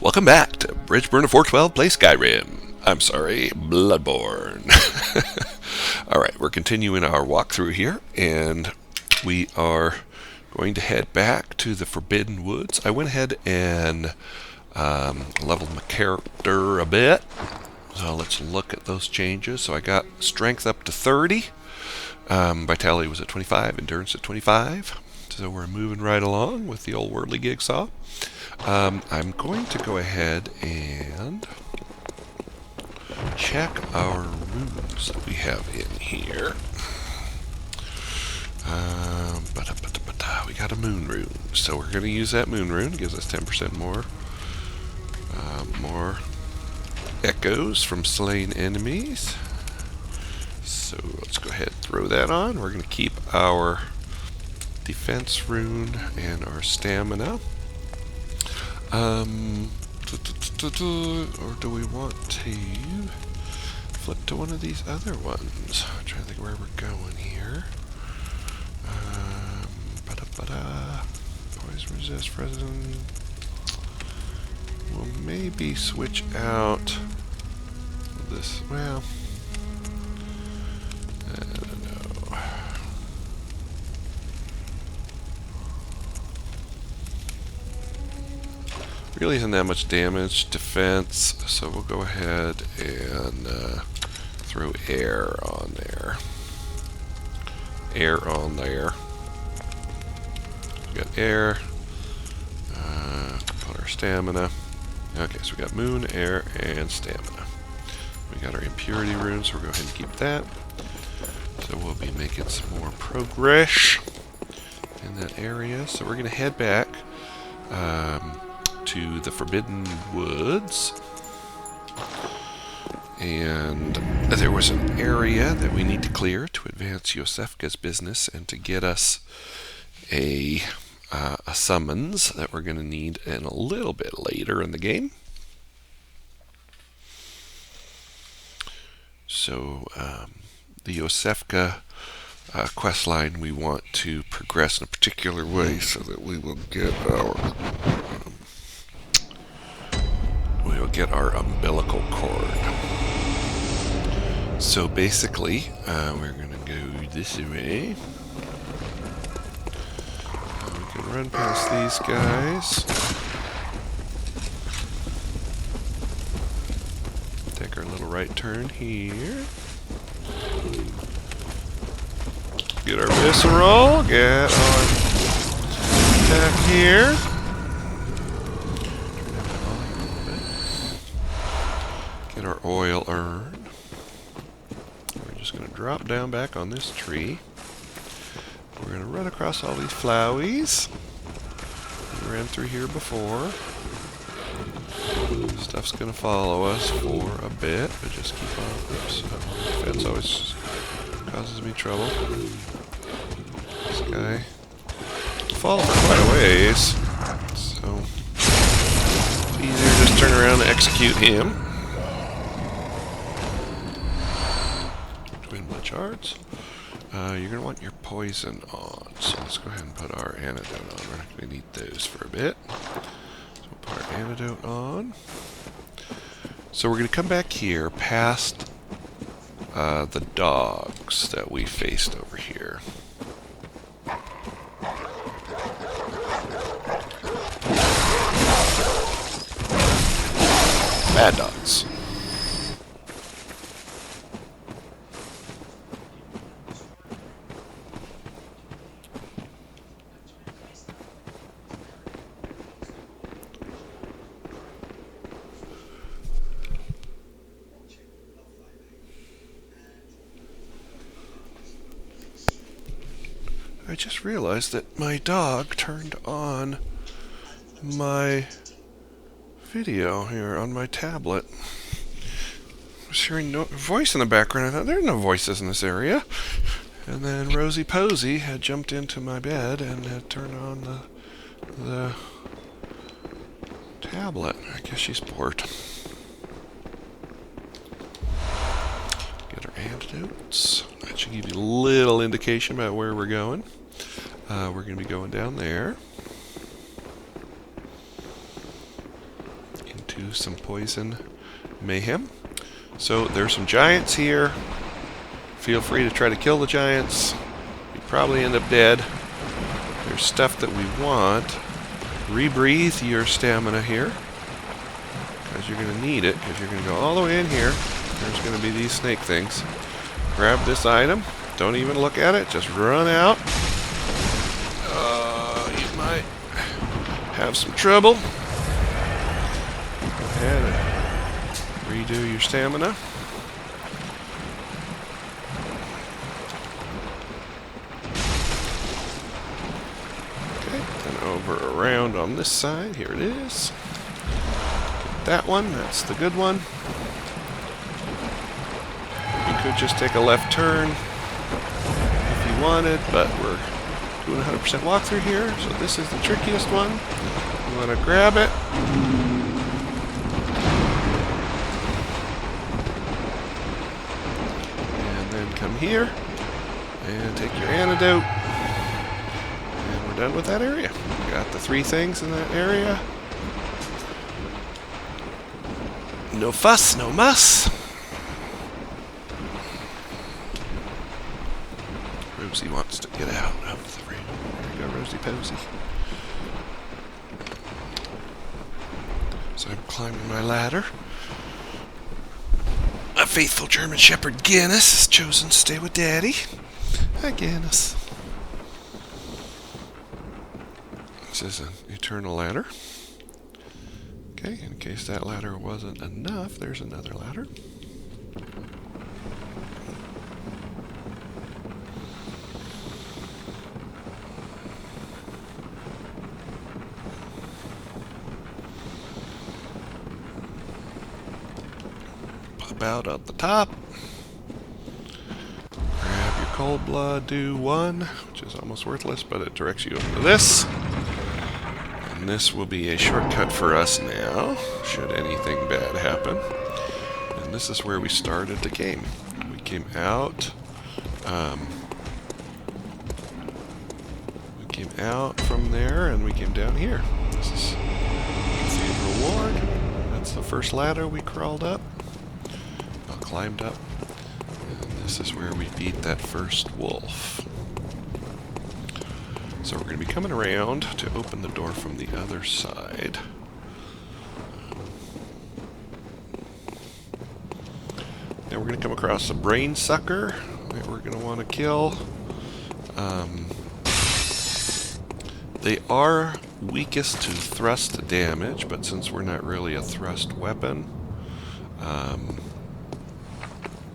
Welcome back to Bridgeburn 412 Play Skyrim. I'm sorry, Bloodborne. Alright, we're continuing our walkthrough here, and we are going to head back to the Forbidden Woods. I went ahead and leveled my character a bit. So let's look at those changes. So I got strength up to 30. Vitality was at 25, endurance at 25. So we're moving right along with the old worldly gig saw. I'm going to go ahead and check our runes that we have in here. We got a moon rune, so we're going to use that moon rune. It gives us 10% more echoes from slain enemies. So let's go ahead and throw that on. We're going to keep our defense rune and our stamina. Or do we want to flip to one of these other ones? I'm trying to think where we're going here. Poison resist, resin. We'll maybe switch out this. Well, I don't know. Really isn't that much damage, defense, so we'll go ahead and throw air on there. Air on there. We got air. Put our stamina. Okay, so we got moon, air, and stamina. We got our impurity rune, so we'll go ahead and keep that. So we'll be making some more progress in that area. So we're going to head back to the Forbidden Woods. And there was an area that we need to clear to advance Yosefka's business and to get us a summons that we're going to need in a little bit later in the game. So the Yosefka quest line we want to progress in a particular way so that we will get our umbilical cord. So basically, we're going to go this way. We can run past these guys. Take our little right turn here. Get our visceral. Get our attack here. Get our oil urn. We're just going to drop down back on this tree. We're going to run across all these flowies. We ran through here before. Stuff's going to follow us for a bit, but just keep on. Oops, fence always causes me trouble. This guy fall for quite a ways, so it's easier to just turn around and execute him. Twin blood shards. You're going to want your poison on, so let's go ahead and put our antidote on. We're not going to need those for a bit. So we'll put our antidote on. So we're going to come back here past the dogs that we faced over here. Bad dogs. I just realized that my dog turned on my video here on my tablet. I was hearing a voice in the background. I thought, there are no voices in this area. And then Rosie Posey had jumped into my bed and had turned on the tablet. I guess she's bored. Get our antidotes. That should give you a little indication about where we're going. We're going to be going down there into some poison mayhem. So there's some giants here. Feel free to try to kill the giants. You probably end up dead. There's stuff that we want. Rebreathe your stamina here, because you're going to need it, because you're going to go all the way in here. There's going to be these snake things. Grab this item. Don't even look at it. Just run out. You might have some trouble. Go ahead and redo your stamina. Okay, then over around on this side. Here it is. Get that one. That's the good one. You could just take a left turn if you wanted, but we're doing 100% walkthrough here, so this is the trickiest one. You want to grab it. And then come here and take your antidote. And we're done with that area. We got the 3 things in that area. No fuss, no muss. Rosie wants to get out of the room. There you go, Rosie Posy. So I'm climbing my ladder. A faithful German Shepherd Guinness has chosen to stay with Daddy. Hi, Guinness. This is an eternal ladder. Okay, in case that ladder wasn't enough, there's another ladder. Out at the top. Grab your cold blood, do 1, which is almost worthless, but it directs you over to this. And this will be a shortcut for us now, should anything bad happen. And this is where we started the game. We came out. We came out from there, and we came down here. This is Cathedral Ward. That's the first ladder we crawled up. Climbed up, and this is where we beat that first wolf. So we're going to be coming around to open the door from the other side. Now we're going to come across a brain sucker that we're going to want to kill. They are weakest to thrust damage, but since we're not really a thrust weapon,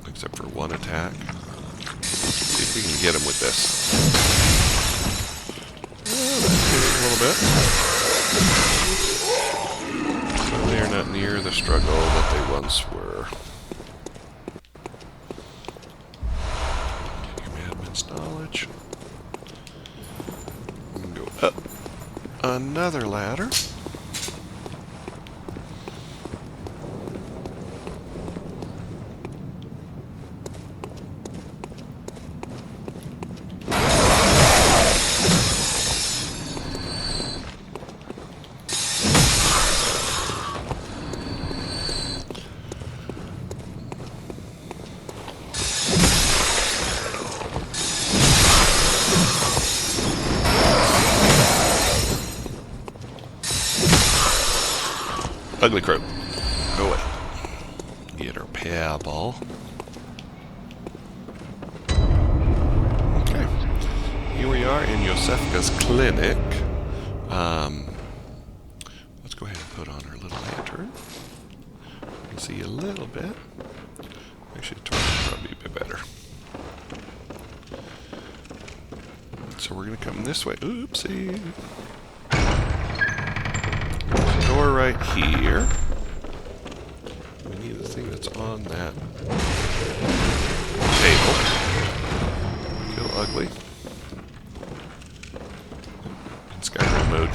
except for one attack. See if we can get him with this. Oh, that's a little bit. So they are not near the struggle that they once were. Get your Madman's knowledge. We can go up another ladder. Ugly crow. Go away. Get our power ball. Okay. Here we are in Yosefka's clinic. Let's go ahead and put on our little lantern. You can see a little bit. Actually, torch would probably be a bit better. So we're going to come this way. Oopsie. Door right here. We need the thing that's on that table. Kill ugly. In Skyrim mode.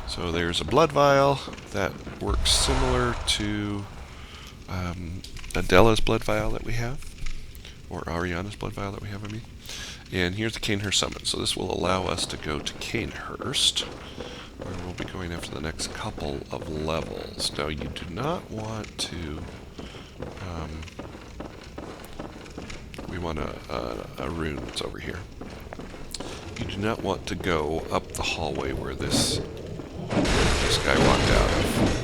So there's a blood vial that works similar to Adela's blood vial that we have. or Ariana's blood vial that we have, I mean. And here's the Canehurst summon. So this will allow us to go to Canehurst, where we'll be going after the next couple of levels. Now, you do not want to... we want a rune that's over here. You do not want to go up the hallway where this guy walked out of.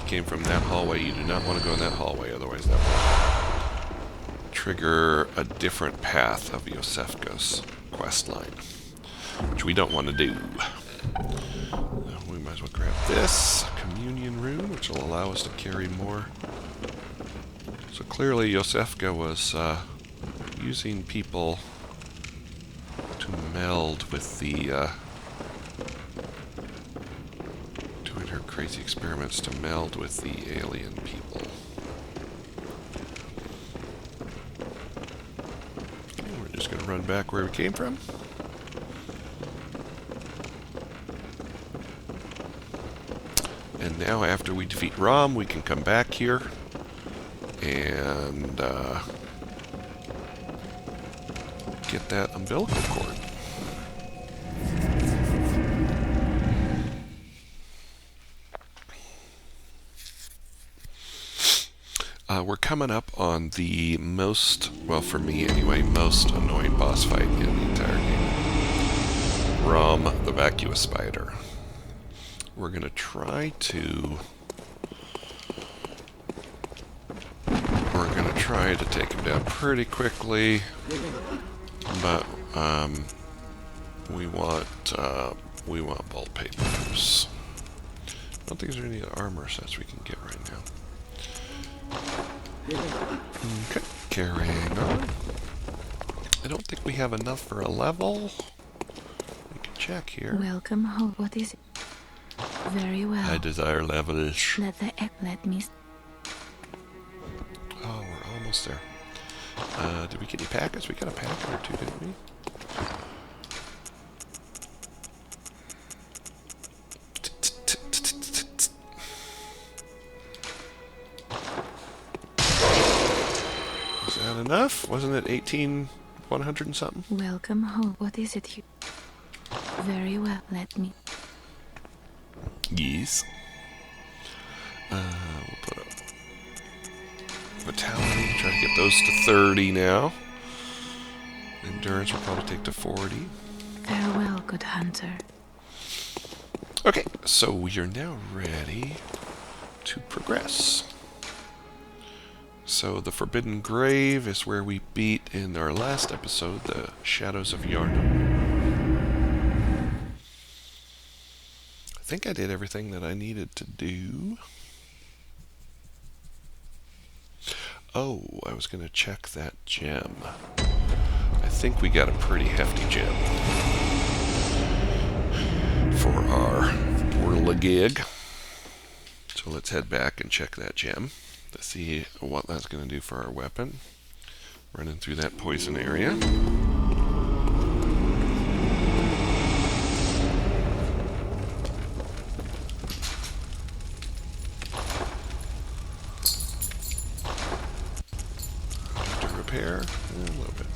Came from that hallway. You do not want to go in that hallway, otherwise that will trigger a different path of Yosefka's quest line, which we don't want to do. We might as well grab this communion rune, which will allow us to carry more. So clearly Yosefka was using people to meld with the crazy experiments to meld with the alien people. Okay, we're just going to run back where we came from. And now after we defeat Rom, we can come back here and get that umbilical cord. We're coming up on the most, well for me anyway, most annoying boss fight in the entire game. Rom, the Vacuous spider. We're going to try to take him down pretty quickly, but we want bolt papers. I don't think there's any armor sets we can get right now. Okay, carrying on. I don't think we have enough for a level. We can check here. Welcome home. What is it? Very well. I desire levels. Let me. Oh, we're almost there. Did we get any packets? We got a packet or two, didn't we? Enough? Wasn't it 18,100 and something? Welcome home. What is it? Very well. Let me. Yes. We'll put up vitality. Try to get those to 30 now. Endurance will probably take to 40. Farewell, good hunter. Okay, so we are now ready to progress. So the Forbidden Grave is where we beat in our last episode the Shadows of Yharnam. I think I did everything that I needed to do. Oh, I was going to check that gem. I think we got a pretty hefty gem for our whirligig. So let's head back and check that gem to see what that's going to do for our weapon. Running through that poison area. Have to repair a little bit.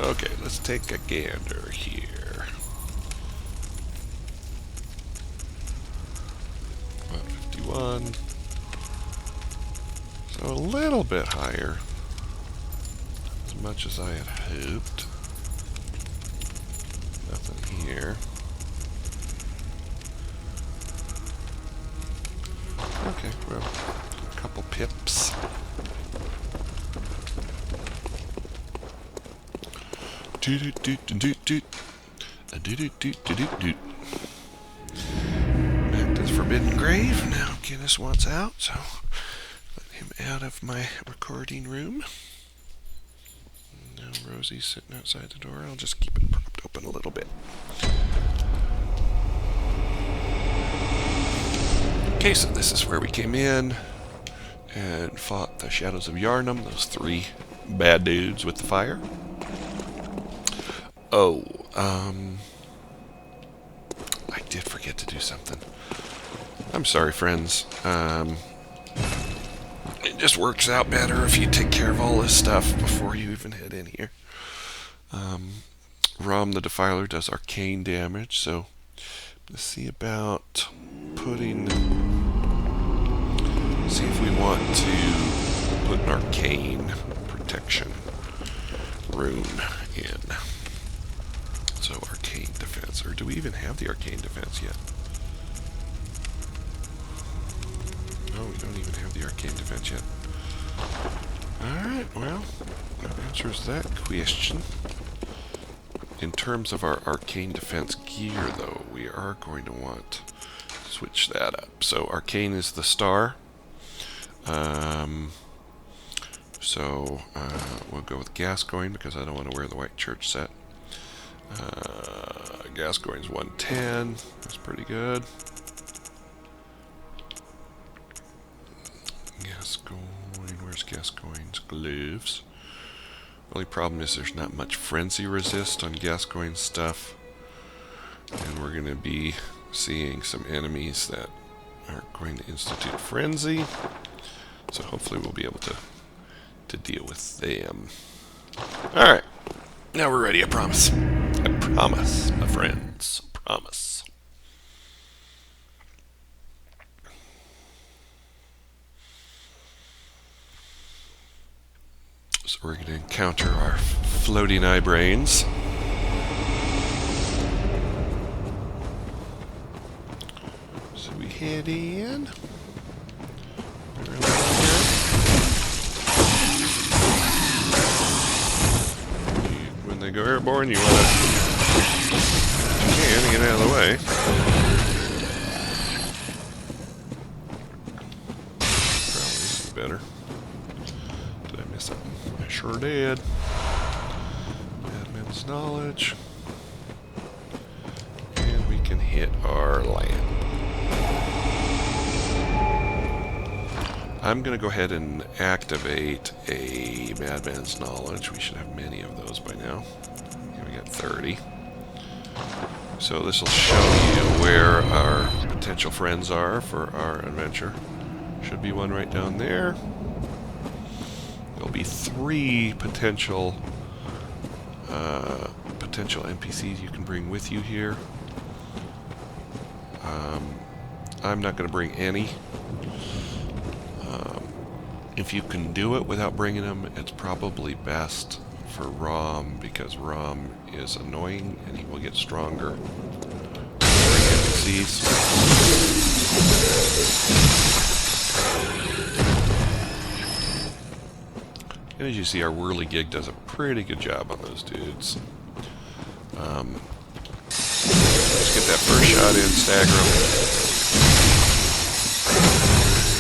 Okay, let's take a gander here. 51. So a little bit higher. As much as I had hoped. Nothing here. Okay, well, a couple pips. Doot doot doot doot doot. Doot doot doot doot doot. Back to the Forbidden Grave. Now Guinness wants out, so let him out of my recording room. Now Rosie's sitting outside the door. I'll just keep it propped open a little bit. Okay, so this is where we came in and fought the Shadows of Yharnam, those three bad dudes with the fire. Oh, I did forget to do something. I'm sorry, friends. It just works out better if you take care of all this stuff before you even head in here. Rom the Defiler does arcane damage, so let's see about see if we want to put an arcane protection rune in. So arcane defense, or do we even have the arcane defense yet? No, we don't even have the arcane defense yet. Alright, well, that answers that question. In terms of our arcane defense gear, though, we are going to want to switch that up. So arcane is the star. We'll go with Gascoigne because I don't want to wear the white church set. Gascoigne's 110. That's pretty good. Gascoigne, where's Gascoigne's gloves? Only problem is there's not much frenzy resist on Gascoigne's stuff. And we're going to be seeing some enemies that are going to institute frenzy. So hopefully we'll be able to deal with them. Alright. Now we're ready, I promise. I promise, my friends. I promise. So we're going to encounter our floating eye brains. So we head in. When they go airborne, you want to get out of the way. Probably this is better. Did I miss something? I sure did. Admin's knowledge. And we can hit our land. I'm going to go ahead and activate a Madman's Knowledge. We should have many of those by now. Here we got 30. So this will show you where our potential friends are for our adventure. Should be one right down there. There'll be 3 potential NPCs you can bring with you here. I'm not going to bring any. If you can do it without bringing them, it's probably best for Rom, because Rom is annoying and he will get stronger. NPCs. And as you see, our whirligig does a pretty good job on those dudes. Let's get that first shot in, stagger them.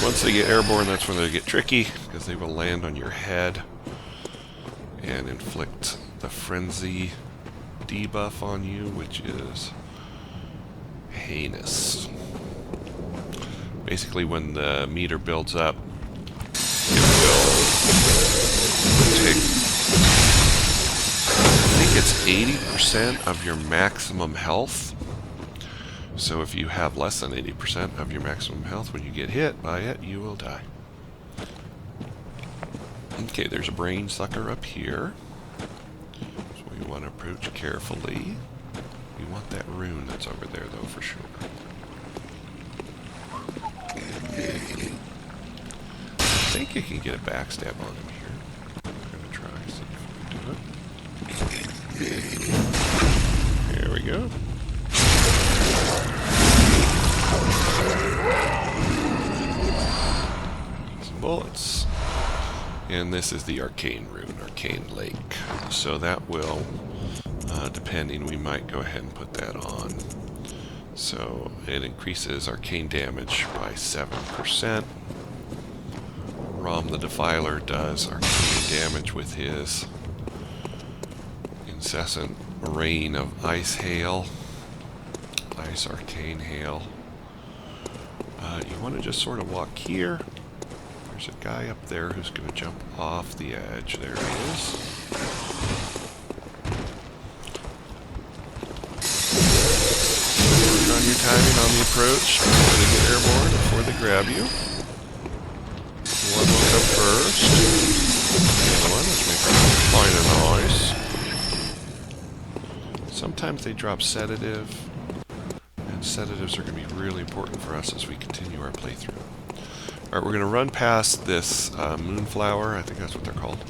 Once they get airborne, that's when they get tricky, because they will land on your head and inflict the frenzy debuff on you, which is heinous. Basically, when the meter builds up, it will take, I think it's 80% of your maximum health. So if you have less than 80% of your maximum health, when you get hit by it, you will die. Okay, there's a brain sucker up here. So we want to approach carefully. We want that rune that's over there, though, for sure. I think you can get a backstab on him here. We're going to try, see if we can do it. There we go. Some bullets. And this is the arcane rune, Arcane Lake. So that will, depending, we might go ahead and put that on. So it increases arcane damage by 7%. Rom the Defiler does arcane damage with his incessant rain of ice hail. Ice arcane hail. You want to just sort of walk here. There's a guy up there who's going to jump off the edge. There he is. Work on your timing on the approach before they get airborne, before they grab you. One will come first. The other one, which makes fine and nice. Sometimes they drop sedative, and sedatives are going to be really important for us as we continue our playthrough. Alright, we're going to run past this moonflower, I think that's what they're called.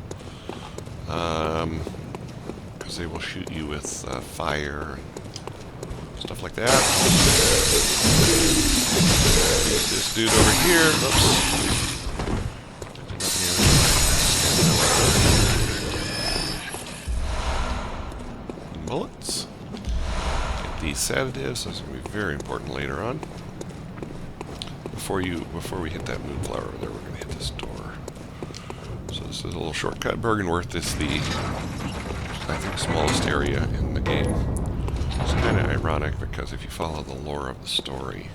Because they will shoot you with fire and stuff like that. This dude over here, oops. Bullets. Get these sedatives, those are going to be very important later on. Before we hit that moonflower over there, we're going to hit this door. So this is a little shortcut. Bergenworth is the, I think, smallest area in the game. It's kind of ironic because if you follow the lore of the story,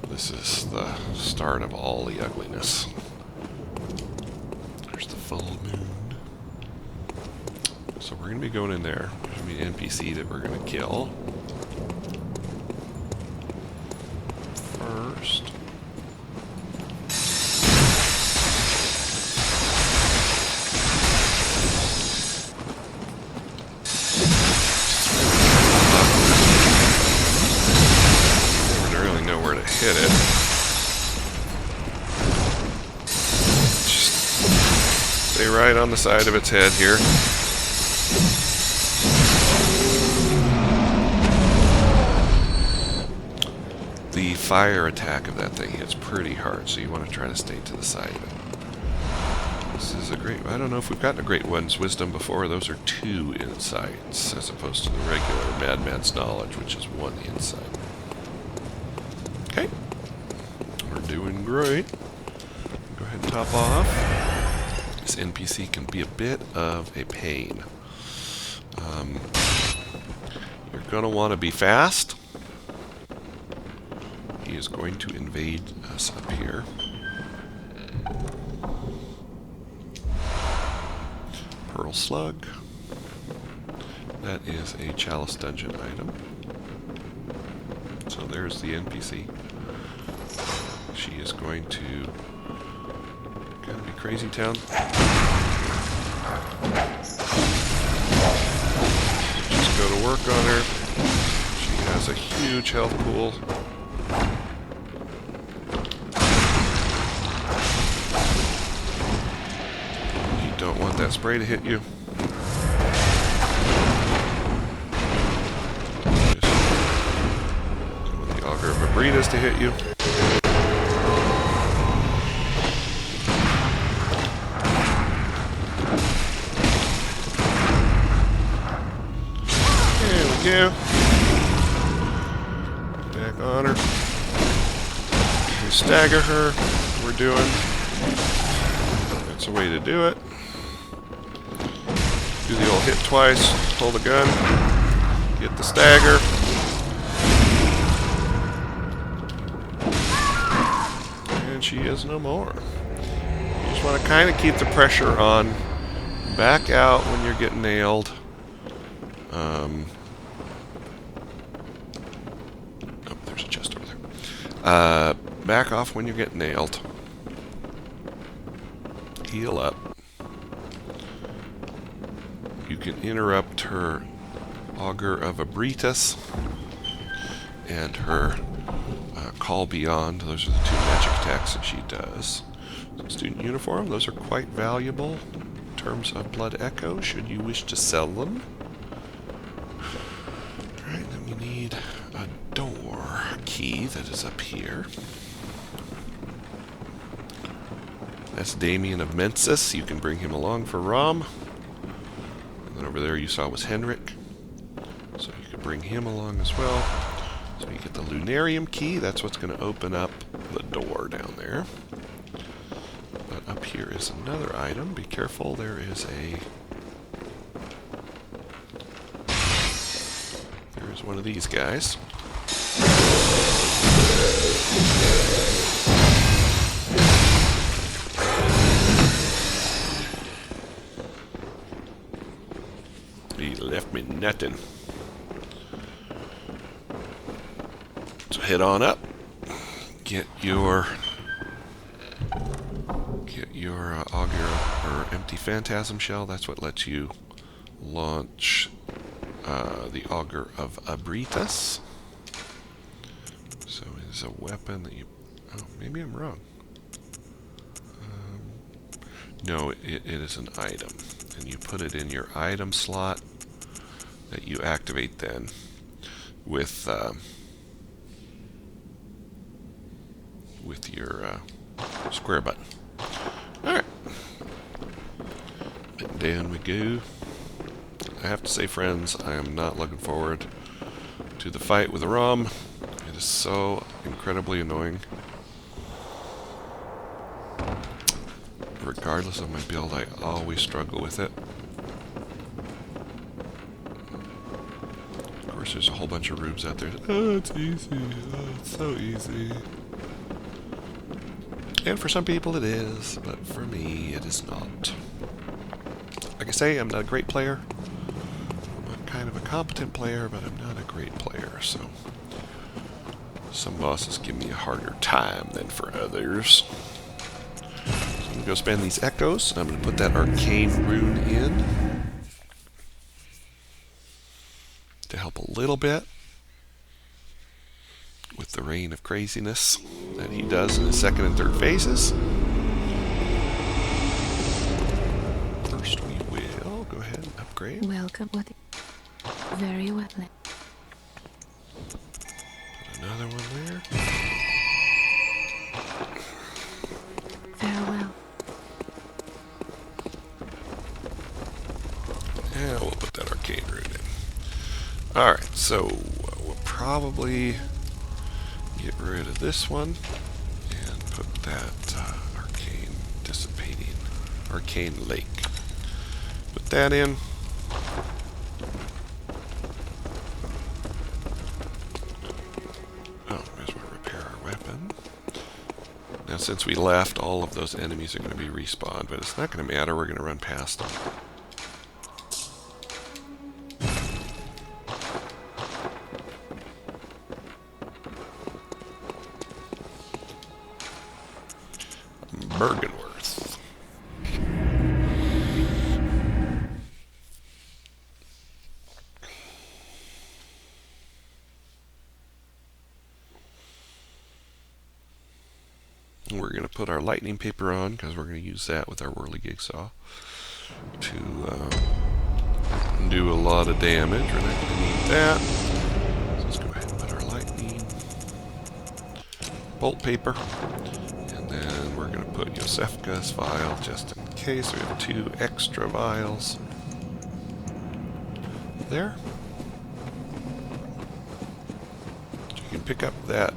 this is the start of all the ugliness. There's the full moon. So we're going to be going in there. There's going to be an NPC that we're going to kill. First. Hit it. Just stay right on the side of its head here. The fire attack of that thing hits pretty hard, so you want to try to stay to the side of it. This is a great... I don't know if we've gotten a Great One's Wisdom before. Those are 2 insights, as opposed to the regular Madman's Knowledge, which is 1 insight. Okay, we're doing great. Go ahead and top off. This NPC can be a bit of a pain. You're going to want to be fast. He is going to invade us up here. Pearl Slug. That is a Chalice Dungeon item. So there's the NPC. She is going to... Gotta be Crazy Town. Just go to work on her. She has a huge health pool. You don't want that spray to hit you. Burritos to hit you. There we go. Back on her. We stagger her. We're doing. That's a way to do it. Do the old hit twice. Pull the gun. Get the stagger. She is no more. You just want to kind of keep the pressure on. Back out when you're getting nailed. Oh, there's a chest over there. Back off when you get nailed. Heal up. You can interrupt her Augur of Abritus and her Call Beyond. Those are the 2 magic attacks that she does. So student uniform, those are quite valuable in terms of Blood Echo, should you wish to sell them. Alright, then we need a door key that is up here. That's Damien of Mensis. You can bring him along for Rom. And then over there you saw was Henrik. So you could bring him along as well. So you get the Lunarium key. That's what's going to open up the door down there. But up here is another item. Be careful, there is a... There's one of these guys. He left me nothing. head on up. Get your augur or empty phantasm shell. That's what lets you launch the augur of Abritus. So it is a weapon that you... Oh, maybe I'm wrong. No, it is an item. And you put it in your item slot that you activate then with your square button. Alright. And down we go. I have to say, friends, I am not looking forward to the fight with the ROM. It is so incredibly annoying. Regardless of my build, I always struggle with it. Of course, there's a whole bunch of rubes out there. Oh, it's easy. Oh, it's so easy. And for some people it is, but for me it is not. Like I say, I'm not a great player. I'm kind of a competent player, but I'm not a great player, so some bosses give me a harder time than for others. So I'm going to go spend these echoes. I'm going to put that arcane rune in to help a little bit with the reign of craziness that he does in his second and third phases. First we will go ahead and upgrade. Welcome. What? Very well. Put another one there. Farewell. And we'll put that arcane rune in. Alright, so we'll probably get rid of this one and put that arcane dissipating arcane lake. Put that in. Oh, we just want to repair our weapon. Now, since we left, all of those enemies are going to be respawned, but it's not going to matter. We're going to run past them. Bergenworth. We're going to put our lightning paper on because we're going to use that with our whirligig saw to do a lot of damage. We're not going to need that. So let's go ahead and put our lightning bolt paper. And then we're going to put Yosefka's vial just in case. We have 2 extra vials there. You can pick up that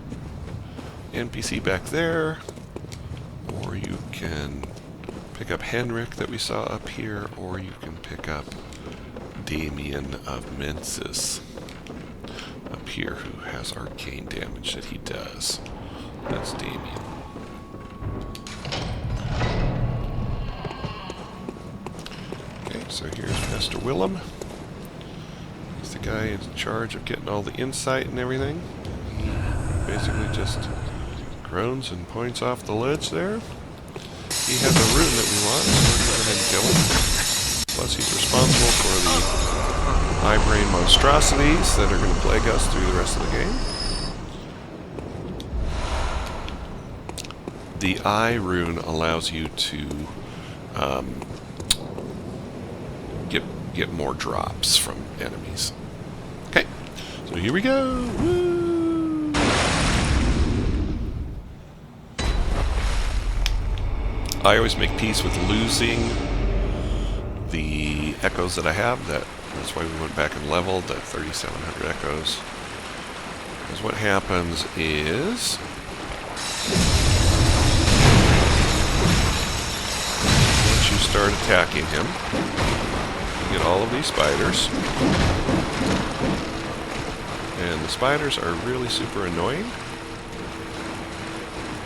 NPC back there, or you can pick up Henrik that we saw up here, or you can pick up Damien of Mensis up here, who has arcane damage that he does. That's Damien. Okay, so here's Mr. Willem. He's the guy in charge of getting all the insight and everything. He basically just groans and points off the ledge there. He has a rune that we want, so we're going to go ahead and kill him. Plus he's responsible for the high-brain monstrosities that are going to plague us through the rest of the game. The eye rune allows you to get more drops from enemies. Okay, so here we go. Woo! I always make peace with losing the echoes that I have. That's why we went back and leveled at 3,700 echoes. Because what happens is once you start attacking him, you get all of these spiders. And the spiders are really super annoying.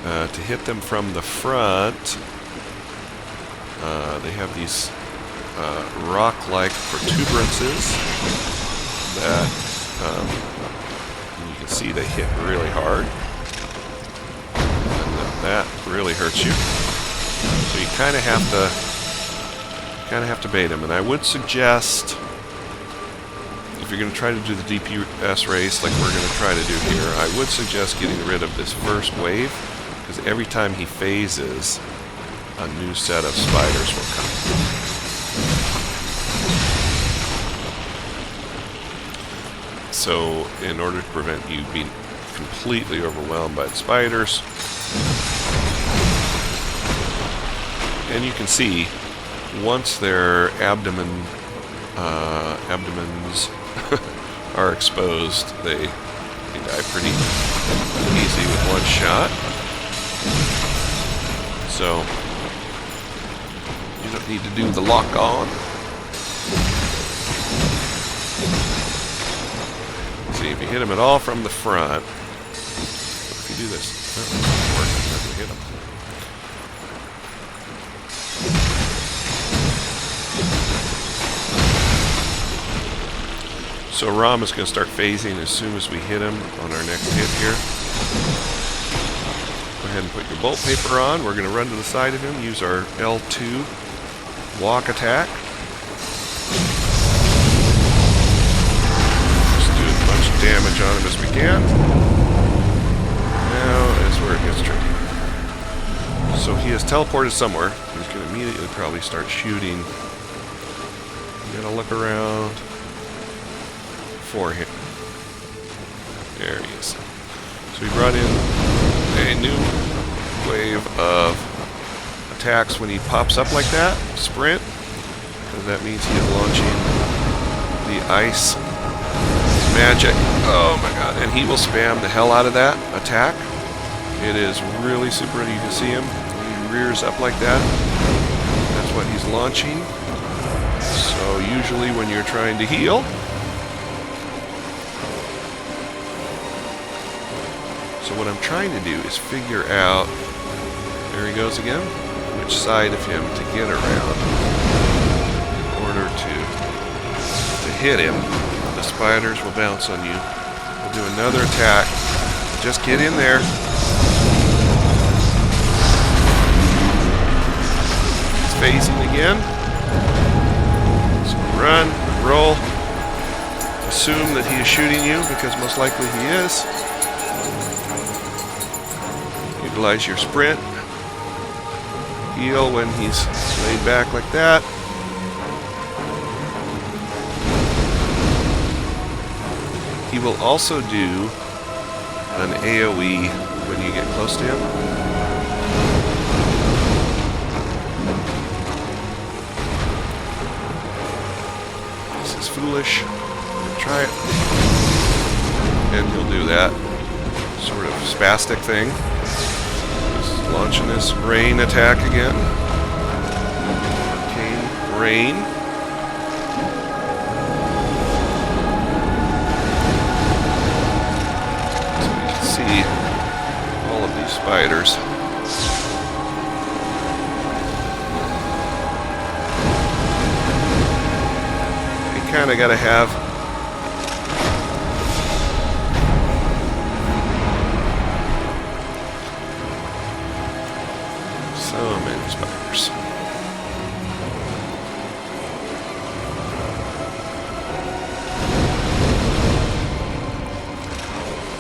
To hit them from the front, they have these rock-like protuberances that you can see they hit really hard. And that really hurts you. So you kind of have to bait them. And I would suggest, if you're going to try to do the DPS race like we're going to try to do here, I would suggest getting rid of this first wave, because every time he phases, a new set of spiders will come. So, in order to prevent you being completely overwhelmed by the spiders, and you can see, once their abdomens are exposed, they die pretty easy with one shot. So, you don't need to do the lock on. See, if you hit them at all from the front, if you do this, it doesn't work, it doesn't hit them. So Ram is going to start phasing as soon as we hit him on our next hit here. Go ahead and put your bolt paper on. We're going to run to the side of him, use our L2 walk attack. Just do as much damage on him as we can. Now is where it gets tricky. So he has teleported somewhere. He's going to immediately probably start shooting. You got to look around for him. There he is. So we brought in a new wave of attacks when he pops up like that. Sprint. Because that means he is launching the ice magic. Oh my god. And he will spam the hell out of that attack. It is really super. You can see him. He rears up like that. That's what he's launching. So usually when you're trying to heal, so what I'm trying to do is figure out, there he goes again, which side of him to get around in order to hit him. The spiders will bounce on you. We'll do another attack. Just get in there. He's phasing again. So run, roll. Assume that he is shooting you, because most likely he is. Utilize your sprint. Heal when he's laid back like that. He will also do an AoE when you get close to him. This is foolish. Try it. And he'll do that sort of spastic thing. Launching this rain attack again. Arcane rain. So you can see all of these spiders. You kind of got to have so many spiders.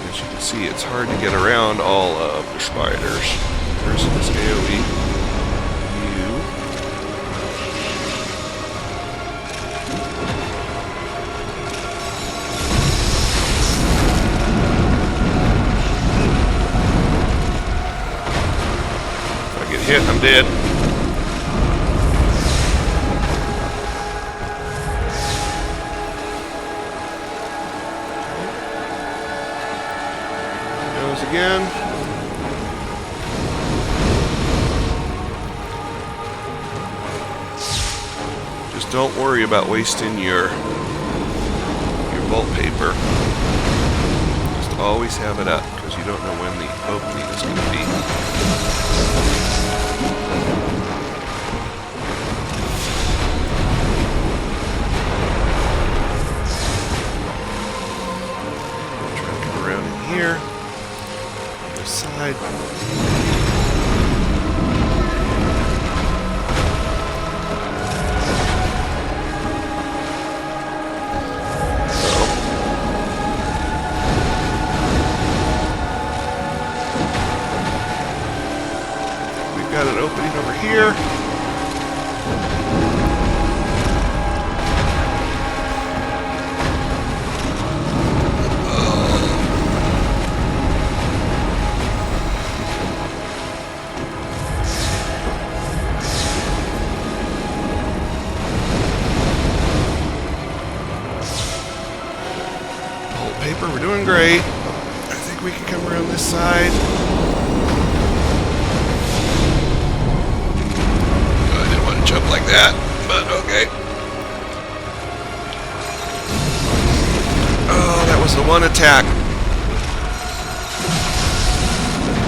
As you can see, it's hard to get around all of the spiders. There's this AoE. Hit, I'm dead. Goes again. Just don't worry about wasting your bolt paper. Just always have it up, because you don't know when the opening is going to be. Around doing great. I think we can come around this side. I didn't want to jump like that, but okay. Oh, that was the one attack.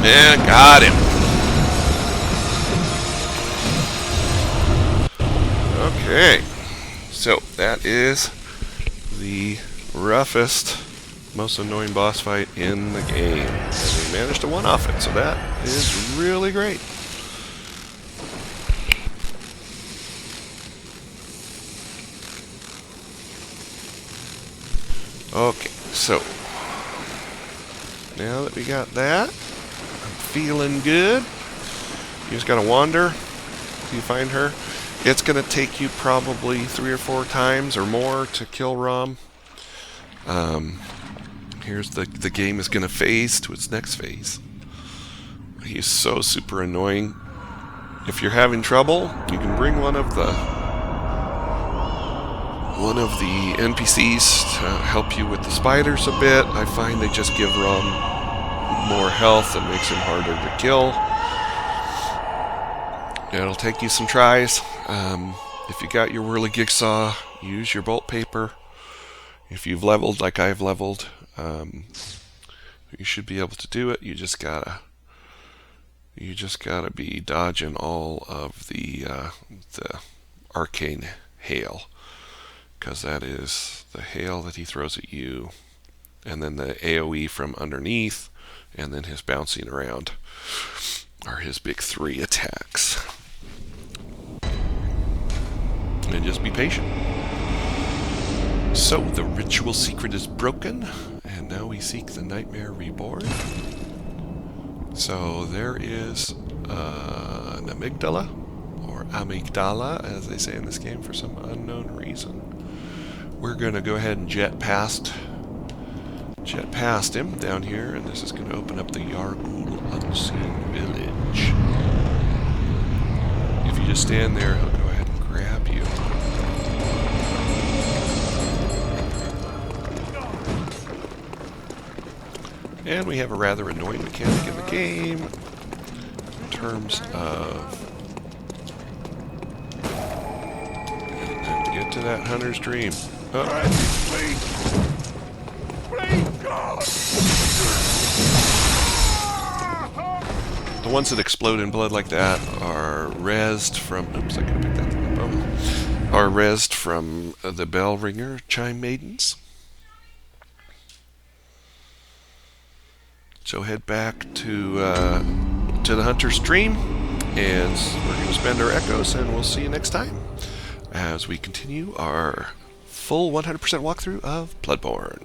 And got him. Okay. So, that is the roughest, most annoying boss fight in the game. And we managed to one-off it, so that is really great. Okay, so now that we got that, I'm feeling good. You just gotta wander till you find her. It's gonna take you probably 3 or 4 times or more to kill Rom. Here's the game is gonna phase to its next phase. He's so super annoying. If you're having trouble, you can bring one of the NPCs to help you with the spiders a bit. I find they just give Rom more health and makes him harder to kill. It'll take you some tries. If you got your whirligigsaw, use your bolt paper. If you've leveled like I've leveled, you should be able to do it. You just gotta be dodging all of the arcane hail, because that is the hail that he throws at you, and then the AoE from underneath, and then his bouncing around are his big 3 attacks. And just be patient. So, the ritual secret is broken, and now we seek the Nightmare Reborn. So, there is an amygdala, or amygdala, as they say in this game for some unknown reason. We're going to go ahead and jet past him down here, and this is going to open up the Yargul Unseen Village. If you just stand there, he'll go ahead and grab you. And we have a rather annoying mechanic in the game in terms of get to that hunter's dream. Oh. The ones that explode in blood like that are rezzed from. Oops, I could have picked that thing up. Are rezzed from the bell ringer chime maidens. So head back to the hunter's dream, and we're going to spend our echoes, and we'll see you next time as we continue our full 100% walkthrough of Bloodborne.